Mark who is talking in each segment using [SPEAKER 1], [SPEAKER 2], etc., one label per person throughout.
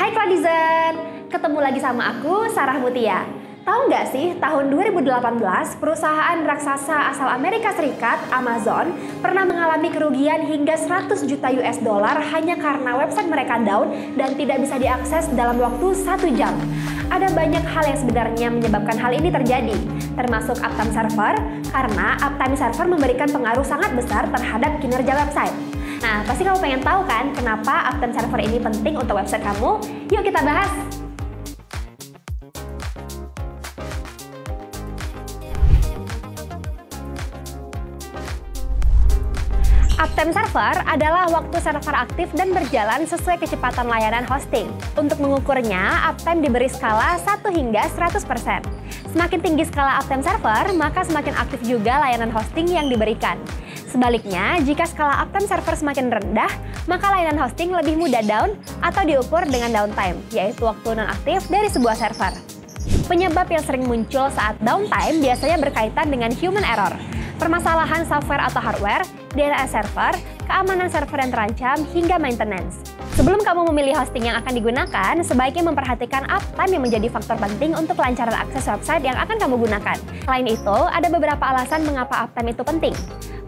[SPEAKER 1] Hai Cloudizen, ketemu lagi sama aku, Sarah Mutia. Tahu nggak sih, tahun 2018, perusahaan raksasa asal Amerika Serikat, Amazon, pernah mengalami kerugian hingga 100 juta US dollar hanya karena website mereka down dan tidak bisa diakses dalam waktu 1 jam. Ada banyak hal yang sebenarnya menyebabkan hal ini terjadi, termasuk uptime server, karena uptime server memberikan pengaruh sangat besar terhadap kinerja website. Nah, pasti kamu pengen tahu kan kenapa uptime server ini penting untuk website kamu? Yuk kita bahas! Uptime server adalah waktu server aktif dan berjalan sesuai kecepatan layanan hosting. Untuk mengukurnya, uptime diberi skala 1 hingga 100%. Semakin tinggi skala uptime server, maka semakin aktif juga layanan hosting yang diberikan. Sebaliknya, jika skala uptime server semakin rendah, maka layanan hosting lebih mudah down atau diukur dengan downtime, yaitu waktu non-aktif dari sebuah server. Penyebab yang sering muncul saat downtime biasanya berkaitan dengan human error, permasalahan software atau hardware, DNS server, keamanan server yang terancam, hingga maintenance. Sebelum kamu memilih hosting yang akan digunakan, sebaiknya memperhatikan uptime yang menjadi faktor penting untuk kelancaran akses website yang akan kamu gunakan. Selain itu, ada beberapa alasan mengapa uptime itu penting.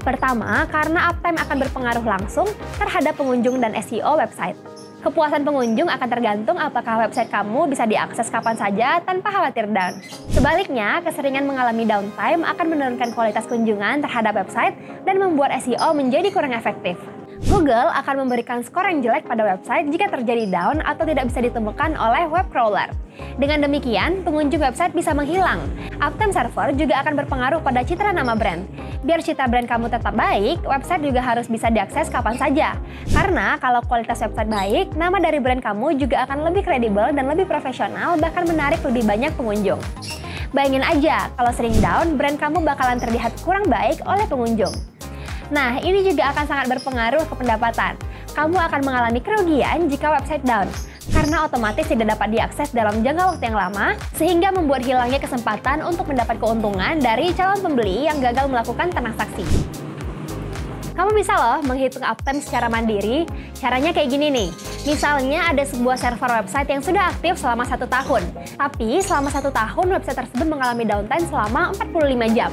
[SPEAKER 1] Pertama, karena uptime akan berpengaruh langsung terhadap pengunjung dan SEO website. Kepuasan pengunjung akan tergantung apakah website kamu bisa diakses kapan saja tanpa khawatir down. Sebaliknya, keseringan mengalami downtime akan menurunkan kualitas kunjungan terhadap website dan membuat SEO menjadi kurang efektif. Google akan memberikan skor yang jelek pada website jika terjadi down atau tidak bisa ditemukan oleh web crawler. Dengan demikian, pengunjung website bisa menghilang. Uptime server juga akan berpengaruh pada citra nama brand. Biar citra brand kamu tetap baik, website juga harus bisa diakses kapan saja. Karena kalau kualitas website baik, nama dari brand kamu juga akan lebih kredibel dan lebih profesional, bahkan menarik lebih banyak pengunjung. Bayangin aja, kalau sering down, brand kamu bakalan terlihat kurang baik oleh pengunjung. Nah, ini juga akan sangat berpengaruh ke pendapatan. Kamu akan mengalami kerugian jika website down, karena otomatis tidak dapat diakses dalam jangka waktu yang lama, sehingga membuat hilangnya kesempatan untuk mendapat keuntungan dari calon pembeli yang gagal melakukan transaksi. Kamu bisa loh menghitung uptime secara mandiri. Caranya kayak gini nih. Misalnya ada sebuah server website yang sudah aktif selama 1 tahun. Tapi selama 1 tahun website tersebut mengalami downtime selama 45 jam.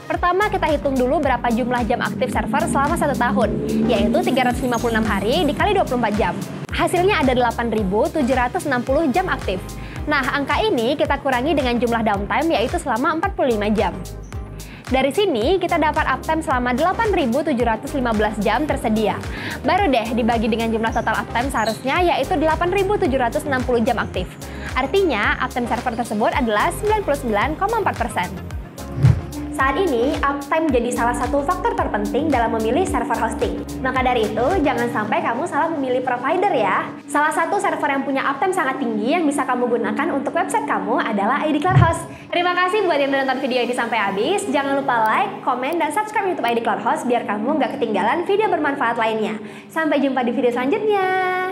[SPEAKER 1] Pertama kita hitung dulu berapa jumlah jam aktif server selama 1 tahun, yaitu 356 hari dikali 24 jam. Hasilnya ada 8.760 jam aktif. Nah, angka ini kita kurangi dengan jumlah downtime yaitu selama 45 jam. Dari sini, kita dapat uptime selama 8.715 jam tersedia. Baru deh dibagi dengan jumlah total uptime seharusnya yaitu 8.760 jam aktif. Artinya, uptime server tersebut adalah 99,4%. Saat ini, uptime jadi salah satu faktor terpenting dalam memilih server hosting. Maka dari itu, jangan sampai kamu salah memilih provider ya. Salah satu server yang punya uptime sangat tinggi yang bisa kamu gunakan untuk website kamu adalah ID Cloud Host. Terima kasih buat yang menonton video ini sampai habis. Jangan lupa like, komen, dan subscribe YouTube ID Cloud Host biar kamu nggak ketinggalan video bermanfaat lainnya. Sampai jumpa di video selanjutnya.